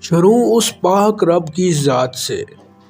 شروع اس پاک رب کی ذات سے۔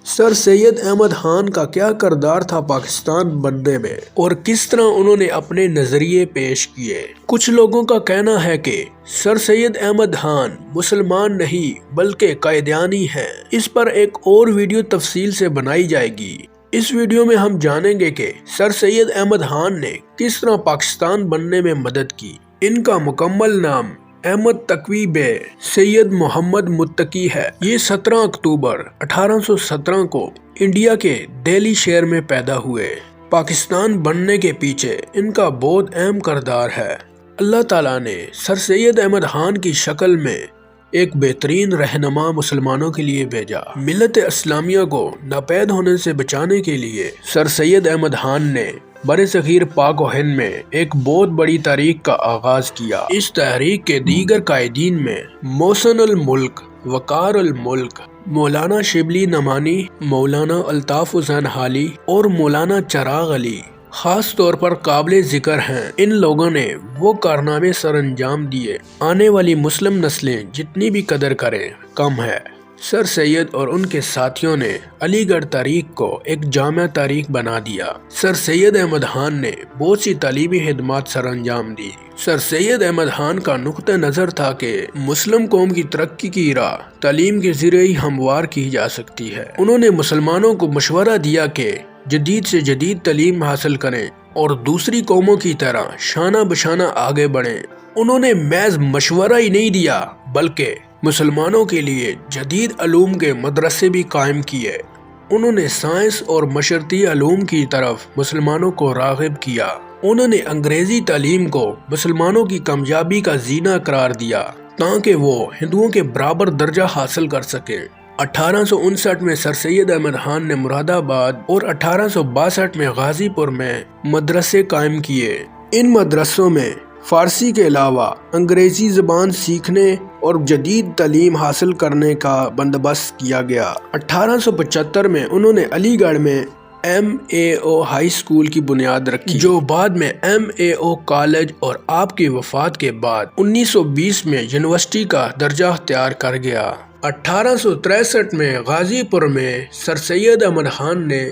سر سید احمد خان کا کیا کردار تھا پاکستان بننے میں اور کس طرح انہوں نے اپنے نظریے پیش کیے۔ کچھ لوگوں کا کہنا ہے کہ سر سید احمد خان مسلمان نہیں بلکہ قادیانی ہیں۔ اس پر ایک اور ویڈیو تفصیل سے بنائی جائے گی۔ اس ویڈیو میں ہم جانیں گے کہ سر سید احمد خان نے کس طرح پاکستان بننے میں مدد کی۔ ان کا مکمل نام احمد تقوی بے سید محمد متقی ہے۔ یہ 17 اکتوبر 1817 کو انڈیا کے دہلی شہر میں پیدا ہوئے۔ پاکستان بننے کے پیچھے ان کا بہت اہم کردار ہے۔ اللہ تعالیٰ نے سر سید احمد خان کی شکل میں ایک بہترین رہنما مسلمانوں کے لیے بھیجا۔ ملت اسلامیہ کو ناپید ہونے سے بچانے کے لیے سر سید احمد خان نے برصغیر پاک و ہند میں ایک بہت بڑی تحریک کا آغاز کیا۔ اس تحریک کے دیگر قائدین میں محسن الملک، وقار الملک، مولانا شبلی نعمانی، مولانا الطاف حسین حالی اور مولانا چراغ علی خاص طور پر قابل ذکر ہیں۔ ان لوگوں نے وہ کارنامے سر انجام دیے آنے والی مسلم نسلیں جتنی بھی قدر کریں کم ہے۔ سر سید اور ان کے ساتھیوں نے علی گڑھ تحریک کو ایک جامع تحریک بنا دیا۔ سر سید احمد خان نے بہت سی تعلیمی خدمات سر انجام دی۔ سر سید احمد خان کا نقطہ نظر تھا کہ مسلم قوم کی ترقی کی راہ تعلیم کے ذریعے ہی ہموار کی جا سکتی ہے۔ انہوں نے مسلمانوں کو مشورہ دیا کہ جدید سے جدید تعلیم حاصل کریں اور دوسری قوموں کی طرح شانہ بشانہ آگے بڑھیں۔ انہوں نے محض مشورہ ہی نہیں دیا بلکہ مسلمانوں کے لیے جدید علوم کے مدرسے بھی قائم کیے۔ انہوں نے سائنس اور معاشرتی علوم کی طرف مسلمانوں کو راغب کیا۔ انہوں نے انگریزی تعلیم کو مسلمانوں کی کامیابی کا زینہ قرار دیا تاکہ وہ ہندوؤں کے برابر درجہ حاصل کر سکیں۔ 1859 میں سر سید احمد خان نے مراد آباد اور 1862 میں غازی پور میں مدرسے قائم کیے۔ ان مدرسوں میں فارسی کے علاوہ انگریزی زبان سیکھنے اور جدید تعلیم حاصل کرنے کا بندوبست کیا گیا۔ 1875 میں انہوں نے علی گڑھ میں MAO ہائی اسکول کی بنیاد رکھی جو بعد میں MAO کالج اور آپ کی وفات کے بعد 1920 میں یونیورسٹی کا درجہ اختیار کر گیا۔ 1863 میں غازی پور میں سر سید احمد خان نے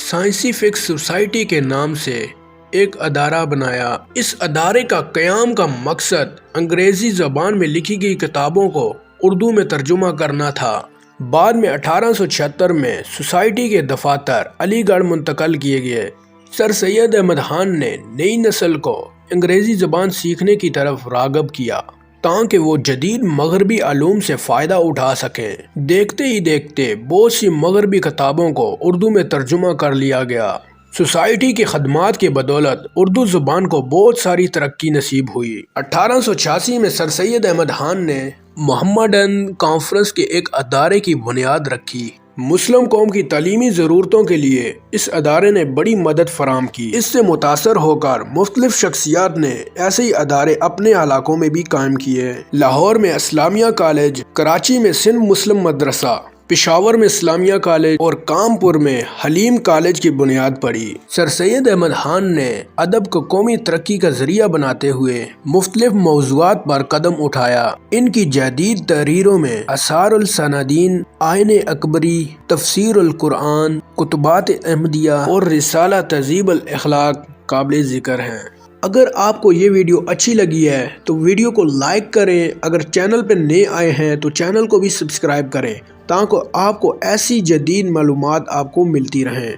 سائنٹیفک سوسائٹی کے نام سے ایک ادارہ بنایا۔ اس ادارے کا قیام کا مقصد انگریزی زبان میں لکھی گئی کتابوں کو اردو میں ترجمہ کرنا تھا۔ بعد میں 1876 میں سوسائٹی کے دفاتر علی گڑھ منتقل کیے گئے۔ سر سید احمد خان نے نئی نسل کو انگریزی زبان سیکھنے کی طرف راغب کیا تاکہ وہ جدید مغربی علوم سے فائدہ اٹھا سکیں۔ دیکھتے ہی دیکھتے بہت سی مغربی کتابوں کو اردو میں ترجمہ کر لیا گیا۔ سوسائٹی کی خدمات کی بدولت اردو زبان کو بہت ساری ترقی نصیب ہوئی۔ 1886 میں سر سید احمد خان نے محمدن کانفرنس کے ایک ادارے کی بنیاد رکھی۔ مسلم قوم کی تعلیمی ضرورتوں کے لیے اس ادارے نے بڑی مدد فراہم کی۔ اس سے متاثر ہو کر مختلف شخصیات نے ایسے ہی ادارے اپنے علاقوں میں بھی قائم کیے۔ لاہور میں اسلامیہ کالج، کراچی میں سندھ مسلم مدرسہ، پشاور میں اسلامیہ کالج اور کانپور میں حلیم کالج کی بنیاد پڑی۔ سر سید احمد خان نے ادب کو قومی ترقی کا ذریعہ بناتے ہوئے مختلف موضوعات پر قدم اٹھایا۔ ان کی جدید تحریروں میں آثار السندین، آئین اکبری، تفسیر القرآن، کتبات احمدیہ اور رسالہ تہذیب الاخلاق قابل ذکر ہیں۔ اگر آپ کو یہ ویڈیو اچھی لگی ہے تو ویڈیو کو لائک کریں۔ اگر چینل پہ نئے آئے ہیں تو چینل کو بھی سبسکرائب کریں تاکہ آپ کو ایسی جدید معلومات آپ کو ملتی رہیں۔